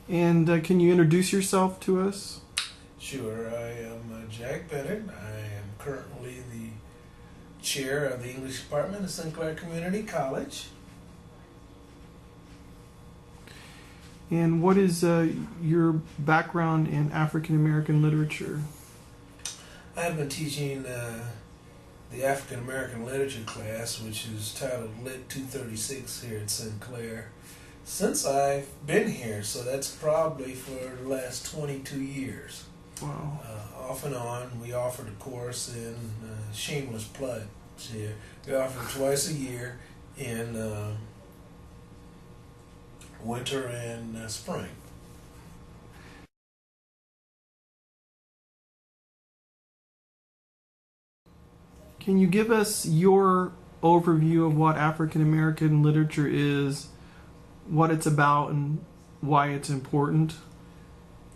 And can you introduce yourself to us? Sure, I am Jack Bennett. I am currently the chair of the English department at Sinclair Community College. And what is your background in African American literature? I've been teaching the African American literature class, which is titled Lit 236 here at Sinclair, since I've been here, so that's probably for the last 22 years. Wow. Off and on, we offer the course in shameless plug here. We offer it twice a year in winter and spring. Can you give us your overview of what African American literature is, what it's about, and why it's important?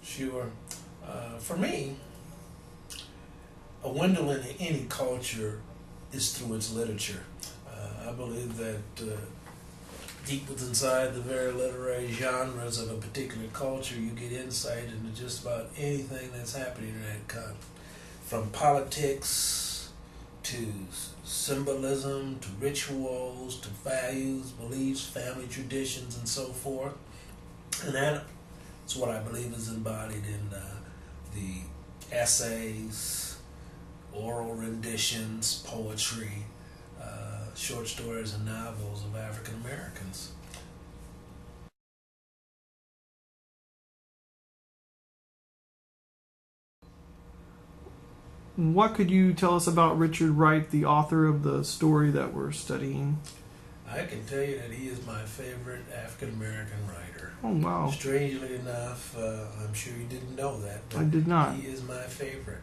Sure. For me, a window into any culture is through its literature. I believe that deep within inside the very literary genres of a particular culture, you get insight into just about anything that's happening in that country, from politics to symbolism to rituals to values, beliefs, family traditions, and so forth. And that's what I believe is embodied in the essays, oral renditions, poetry, short stories, and novels of African Americans. What could you tell us about Richard Wright, the author of the story that we're studying? I can tell you that he is my favorite African American writer. Oh, wow. Strangely enough, I'm sure you didn't know that, but I did not. he is my favorite.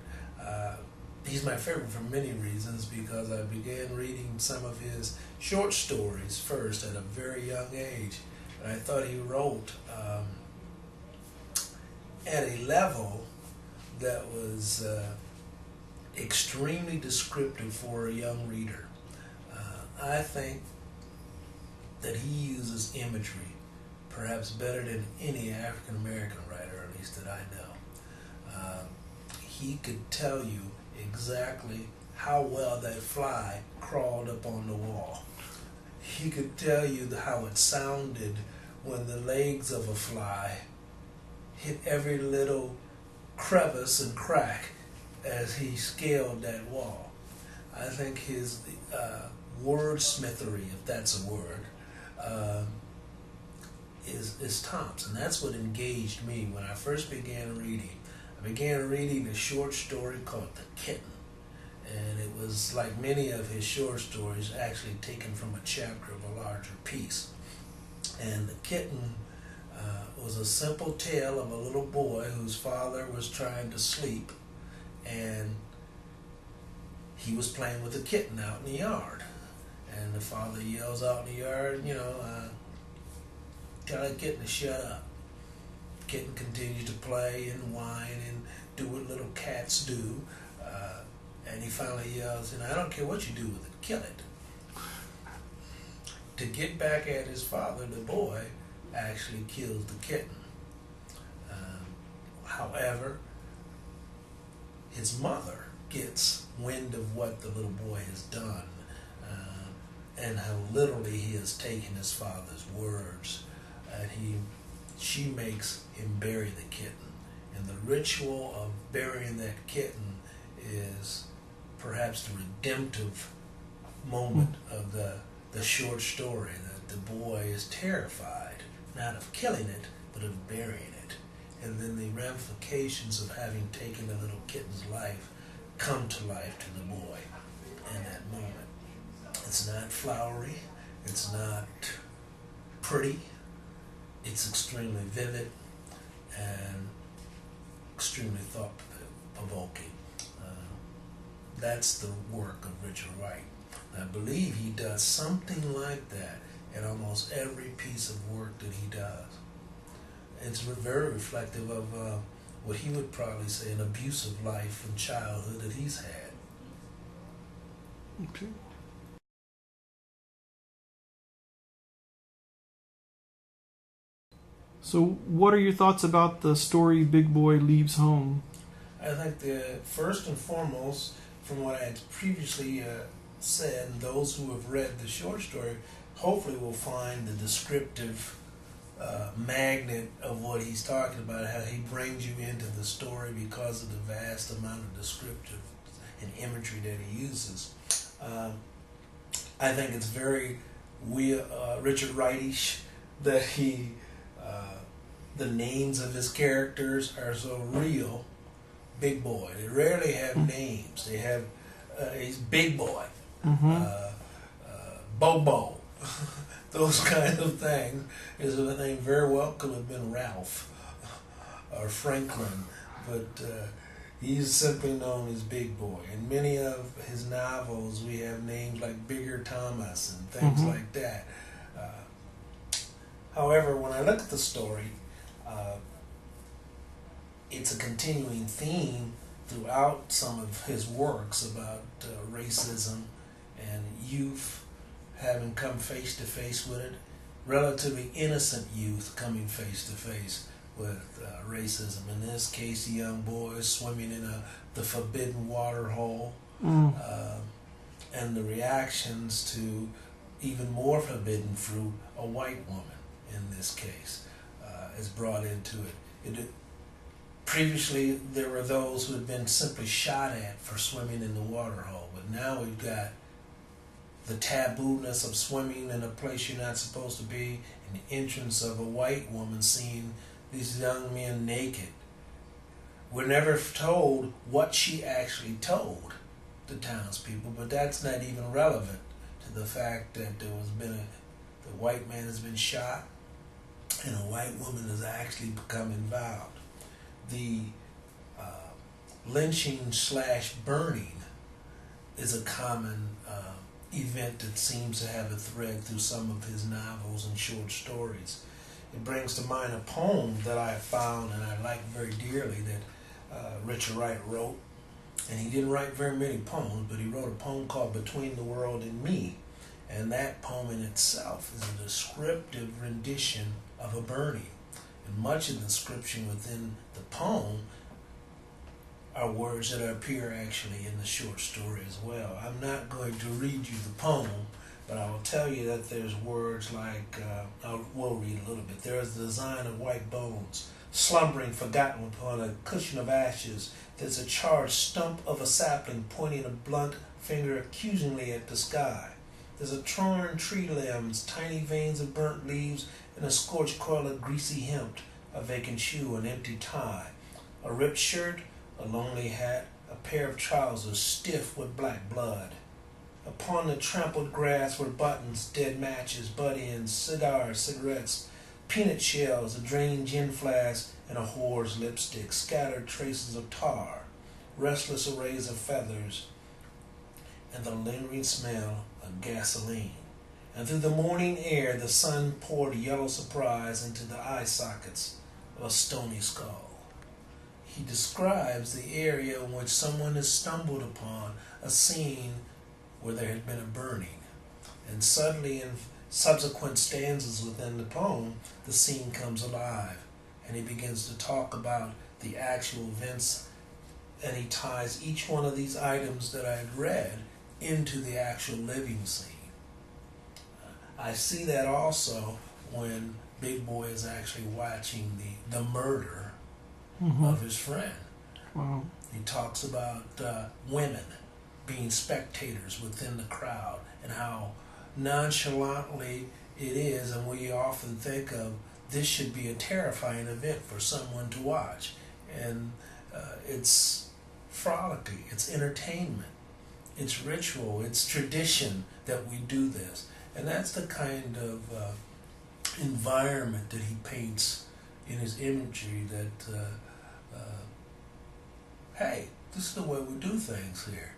He's my favorite for many reasons, because I began reading some of his short stories first at a very young age. And I thought he wrote at a level that was extremely descriptive for a young reader. I think that he uses imagery perhaps better than any African American writer, at least that I know. He could tell you exactly how well that fly crawled up on the wall. He could tell you how it sounded when the legs of a fly hit every little crevice and crack as he scaled that wall. I think his wordsmithery, if that's a word, is tops, and that's what engaged me when I first began reading. I began reading a short story called The Kitten, and it was like many of his short stories, actually taken from a chapter of a larger piece. And The Kitten was a simple tale of a little boy whose father was trying to sleep, and he was playing with a kitten out in the yard. And the father yells out in the yard, tell that kitten to shut up. The kitten continues to play and whine and do what little cats do. And he finally yells, I don't care what you do with it, kill it. To get back at his father, the boy actually kills the kitten. However, his mother gets wind of what the little boy has done, and how literally he has taken his father's words, and she makes him bury the kitten. And the ritual of burying that kitten is perhaps the redemptive moment of the short story, that the boy is terrified, not of killing it, but of burying it. And then the ramifications of having taken the little kitten's life come to life to the boy in that moment. It's not flowery, it's not pretty, it's extremely vivid and extremely thought-provoking. That's the work of Richard Wright. I believe he does something like that in almost every piece of work that he does. It's very reflective of what he would probably say an abusive life from childhood that he's had. Okay. So, what are your thoughts about the story Big Boy Leaves Home? I think that first and foremost, from what I had previously said, and those who have read the short story hopefully will find the descriptive magnet of what he's talking about, how he brings you into the story because of the vast amount of descriptive and imagery that he uses. I think it's very Richard Wright-ish that the names of his characters are so real. Big Boy. They rarely have names. They have he's Big Boy, Bobo, those kind of things. His name very well could have been Ralph or Franklin, but he's simply known as Big Boy. In many of his novels, we have names like Bigger Thomas and things like that. However, when I look at the story, it's a continuing theme throughout some of his works about racism and youth having come face to face with it, relatively innocent youth coming face to face with racism. In this case, young boys swimming in the forbidden water hole, and the reactions to even more forbidden fruit, a white woman in this case, is brought into it. Previously, there were those who had been simply shot at for swimming in the water hole, but now we've got the taboo-ness of swimming in a place you're not supposed to be, and the entrance of a white woman seeing these young men naked. We're never told what she actually told the townspeople, but that's not even relevant to the fact that the white man has been shot, and a white woman has actually become involved. The lynching/burning is a common event that seems to have a thread through some of his novels and short stories. It brings to mind a poem that I found and I like very dearly that Richard Wright wrote. And he didn't write very many poems, but he wrote a poem called Between the World and Me. And that poem in itself is a descriptive rendition of a burning. And much of the description within the poem are words that appear actually in the short story as well. I'm not going to read you the poem, but I will tell you that there's words like, we'll read a little bit. There is the design of white bones, slumbering forgotten upon a cushion of ashes. There's a charred stump of a sapling pointing a blunt finger accusingly at the sky. There's a torn tree limbs, tiny veins of burnt leaves, and a scorched coil of greasy hemp, a vacant shoe, an empty tie, a ripped shirt, a lonely hat, a pair of trousers stiff with black blood. Upon the trampled grass were buttons, dead matches, butt ends, cigars, cigarettes, peanut shells, a drained gin flask, and a whore's lipstick, scattered traces of tar, restless arrays of feathers, and the lingering smell of gasoline. And through the morning air the sun poured yellow surprise into the eye sockets of a stony skull. He describes the area in which someone has stumbled upon a scene where there had been a burning. And suddenly, in subsequent stanzas within the poem, the scene comes alive, and he begins to talk about the actual events, and he ties each one of these items that I had read into the actual living scene. I see that also when Big Boy is actually watching the murder of his friend. Wow. He talks about women being spectators within the crowd and how nonchalantly it is, and we often think of this should be a terrifying event for someone to watch. And it's frolicky, it's entertainment, it's ritual, it's tradition that we do this. And that's the kind of environment that he paints in his imagery that, hey, this is the way we do things here.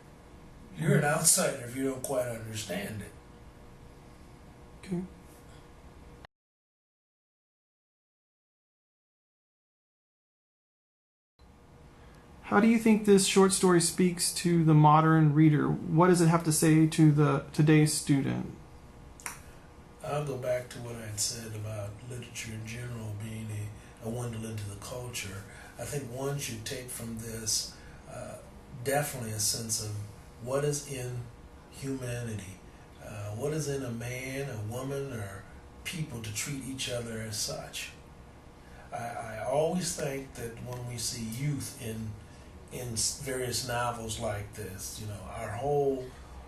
You're an outsider if you don't quite understand it. Okay. How do you think this short story speaks to the modern reader? What does it have to say to the today's student? I'll go back to what I had said about literature in general being a window into the culture. I think one should take from this definitely a sense of what is in humanity, what is in a man, a woman, or people to treat each other as such. I always think that when we see youth in various novels like this, our whole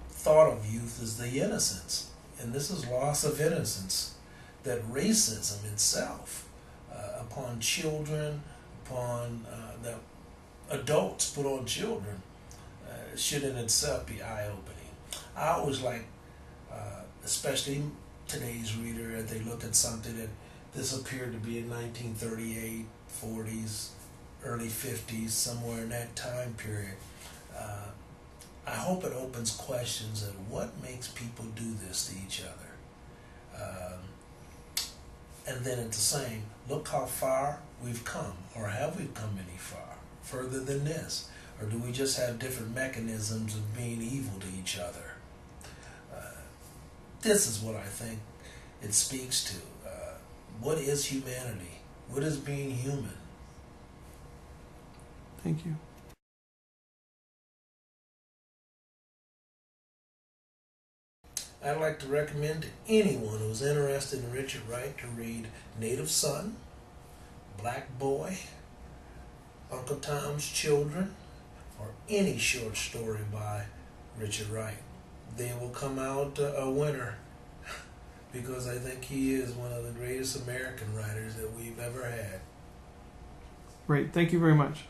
thought of youth is the innocence, and this is loss of innocence. That racism itself, upon children, upon that adults put on children, should in itself be eye-opening. I always like, especially today's reader, if they look at something that this appeared to be in 1938, 40s, early 50s, somewhere in that time period. I hope it opens questions at what makes people do this to each other. And then at the same, look how far we've come, or have we come any further than this? Or do we just have different mechanisms of being evil to each other? This is what I think it speaks to. What is humanity? What is being human? Thank you. I'd like to recommend to anyone who's interested in Richard Wright to read Native Son, Black Boy, Uncle Tom's Children, or any short story by Richard Wright. They will come out a winner because I think he is one of the greatest American writers that we've ever had. Great. Thank you very much.